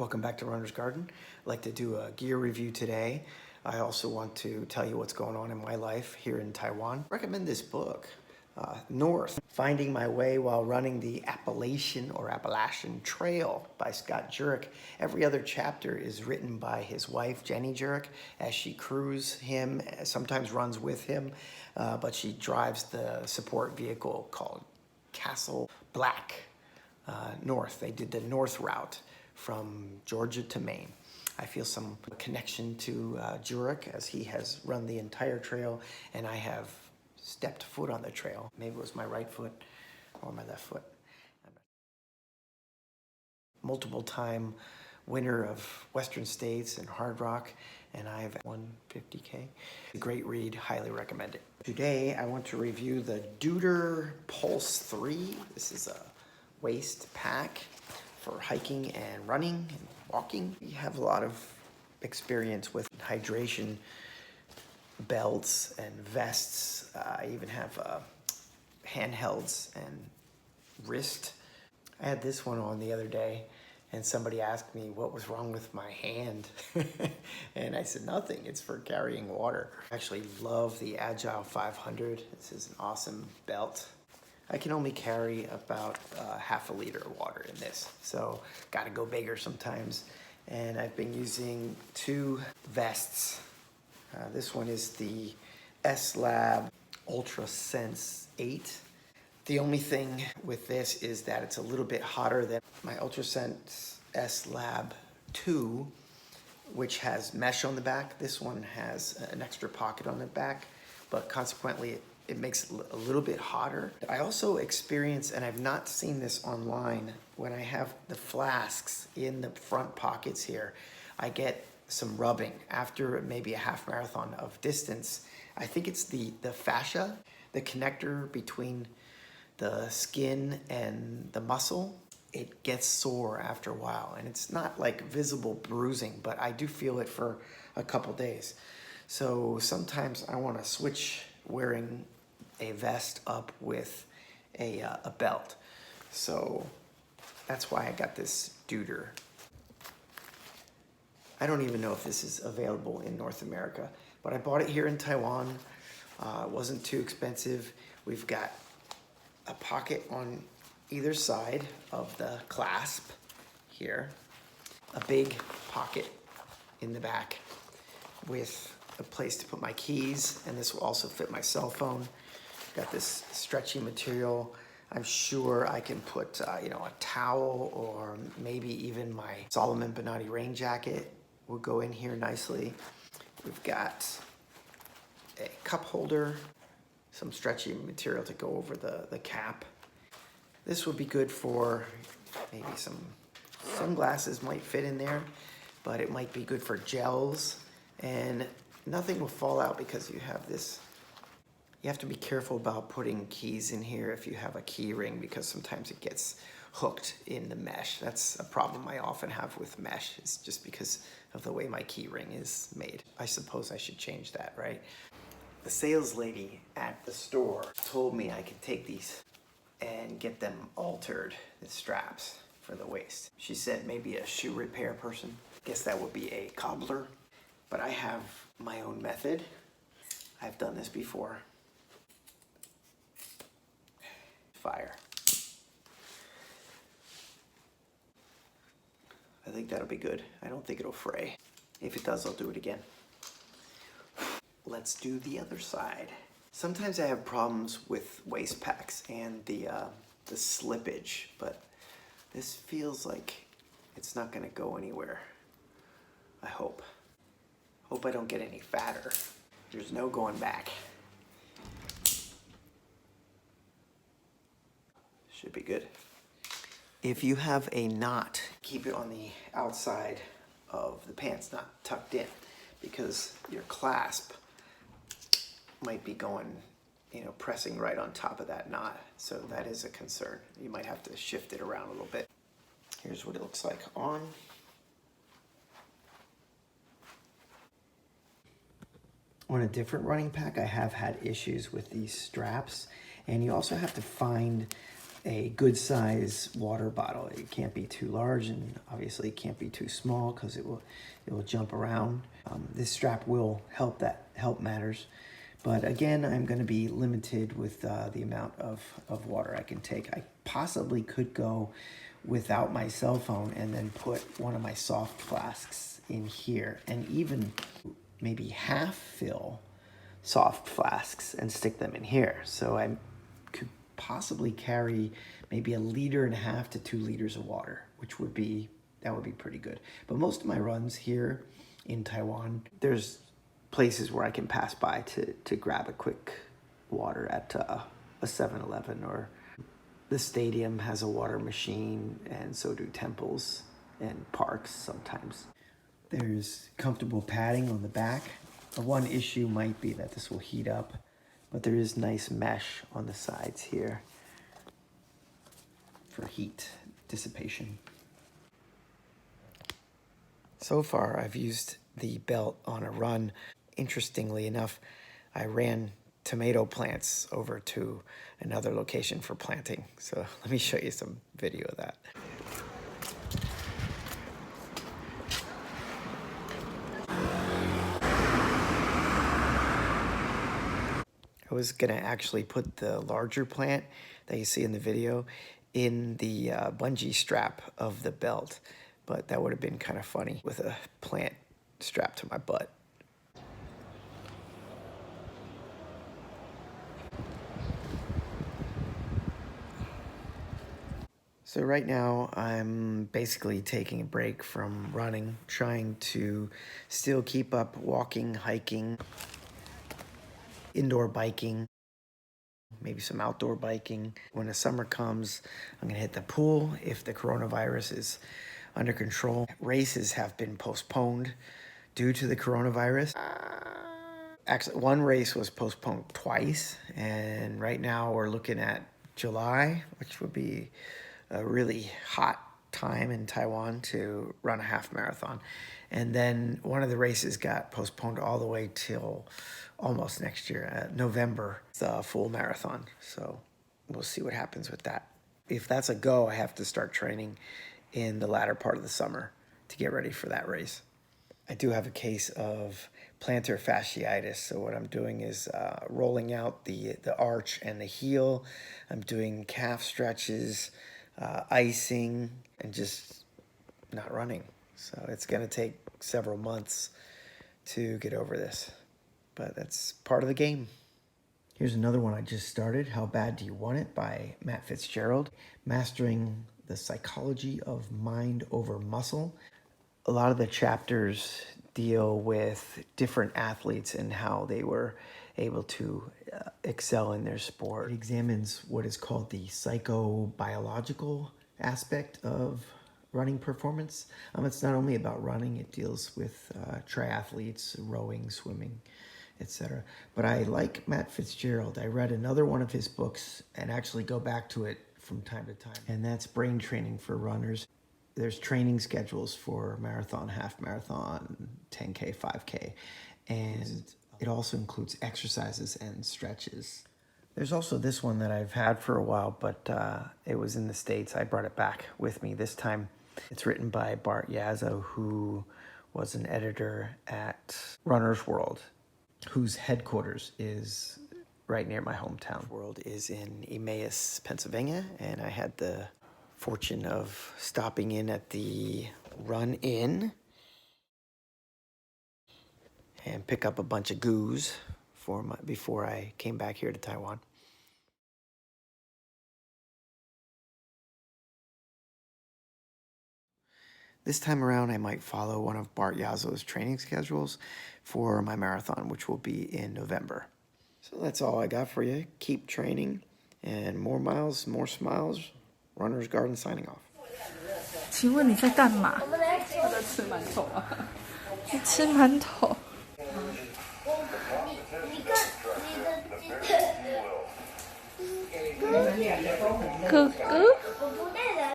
Welcome back to Runner's Garden. I'd like to do a gear review today. I also want to tell you what's going on in my life here in Taiwan. I recommend this book, North, Finding My Way While Running the Appalachian Trail by Scott Jurek. Every other chapter is written by his wife, Jenny Jurek, as she crews him, sometimes runs with him, but she drives the support vehicle called Castle Black North. They did the North route from Georgia to Maine. I feel some connection to Jurek as he has run the entire trail and I have stepped foot on the trail. Maybe it was my right foot or my left foot. Multiple time winner of Western States and Hard Rock, and I've won 50K. A great read, highly recommend it. Today I want to review the Deuter Pulse 3. This is a waist pack for hiking and running and walking. We have a lot of experience with hydration belts and vests. I even have handhelds and wrist. I had this one on the other day and somebody asked me what was wrong with my hand. And I said, nothing, it's for carrying water. I actually love the Agile 500. This is an awesome belt. I can only carry about half a liter of water in this, so gotta go bigger sometimes. And I've been using two vests. This one is the S-Lab Ultra Sense 8. The only thing with this is that it's a little bit hotter than my Ultra Sense S-Lab 2, which has mesh on the back. This one has an extra pocket on the back, but consequently it makes it a little bit hotter. I also experience, and I've not seen this online, when I have the flasks in the front pockets here, I get some rubbing after maybe a half marathon of distance. I think it's the fascia, the connector between the skin and the muscle. It gets sore after a while, and it's not like visible bruising, but I do feel it for a couple days. So sometimes I want to switch wearing a vest up with a belt. So that's why I got this Deuter. I don't even know if this is available in North America, but I bought it here in Taiwan. It wasn't too expensive. We've got a pocket on either side of the clasp here, a big pocket in the back with a place to put my keys, and this will also fit my cell phone. Got this stretchy material. I'm sure I can put a towel or maybe even my Solomon Bonatti rain jacket will go in here nicely. We've got a cup holder, some stretchy material to go over the cap. This would be good for maybe some sunglasses might fit in there, but it might be good for gels, and nothing will fall out because you have this. You have to be careful about putting keys in here if you have a key ring, because sometimes it gets hooked in the mesh. That's a problem I often have with mesh. It's just because of the way my key ring is made. I suppose I should change that, right? The sales lady at the store told me I could take these and get them altered, the straps for the waist. She said maybe a shoe repair person. Guess that would be a cobbler. But I have my own method. I've done this before. Fire. I think that'll be good. I don't think it'll fray. If it does, I'll do it again. Let's do the other side. Sometimes I have problems with waist packs and the slippage, but this feels like it's not gonna go anywhere. I hope. Hope I don't get any fatter. There's no going back. Should be good. If you have a knot, keep it on the outside of the pants, not tucked in, because your clasp might be going, pressing right on top of that knot. So that is a concern. You might have to shift it around a little bit. Here's what it looks like on. On a different running pack, I have had issues with these straps, and you also have to find a good size water bottle. It can't be too large, and obviously it can't be too small because it will jump around. This strap will help matters. But again, I'm going to be limited with the amount of water I can take. I possibly could go without my cell phone and then put one of my soft flasks in here, and even maybe half fill soft flasks and stick them in here. So I could possibly carry maybe 1.5 liters to 2 liters of water, which would be pretty good. But most of my runs here in Taiwan, there's places where I can pass by to grab a quick water at a 7-Eleven, or the stadium has a water machine, and so do temples and parks sometimes. There's comfortable padding on the back. One issue might be that this will heat up, but there is nice mesh on the sides here for heat dissipation. So far, I've used the belt on a run. Interestingly enough, I ran tomato plants over to another location for planting. So let me show you some video of that. I was gonna actually put the larger plant that you see in the video in the bungee strap of the belt, but that would have been kind of funny with a plant strapped to my butt. So right now I'm basically taking a break from running, trying to still keep up walking, hiking, indoor biking, maybe some outdoor biking. When the summer comes, I'm gonna hit the pool if the coronavirus is under control. Races have been postponed due to the coronavirus. Actually, one race was postponed twice, and right now we're looking at July, which would be a really hot time in Taiwan to run a half marathon. And then one of the races got postponed all the way till almost next year, November, the full marathon. So we'll see what happens with that. If that's a go, I have to start training in the latter part of the summer to get ready for that race. I do have a case of plantar fasciitis. So what I'm doing is rolling out the arch and the heel. I'm doing calf stretches, icing, and just not running. So it's gonna take several months to get over this, but that's part of the game. Here's another one I just started, How Bad Do You Want It by Matt Fitzgerald. Mastering the Psychology of Mind Over Muscle. A lot of the chapters deal with different athletes and how they were able to excel in their sport. It examines what is called the psychobiological aspect of running performance. It's not only about running, it deals with triathletes, rowing, swimming, etc. But I like Matt Fitzgerald. I read another one of his books and actually go back to it from time to time, and that's Brain Training for Runners. There's training schedules for marathon, half marathon, 10K, 5K, and it also includes exercises and stretches. There's also this one that I've had for a while, but it was in the States. I brought it back with me this time. It's written by Bart Yasso, who was an editor at Runner's World, whose headquarters is right near my hometown. World is in Emmaus, Pennsylvania, and I had the fortune of stopping in at the Run Inn and pick up a bunch of goos before I came back here to Taiwan. This time around, I might follow one of Bart Yasso's training schedules for my marathon, which will be in November. So that's all I got for you. Keep training, and more miles, more smiles. Runner's Garden signing off. 请问你在干嘛？我在吃馒头啊。你吃馒头。哥哥。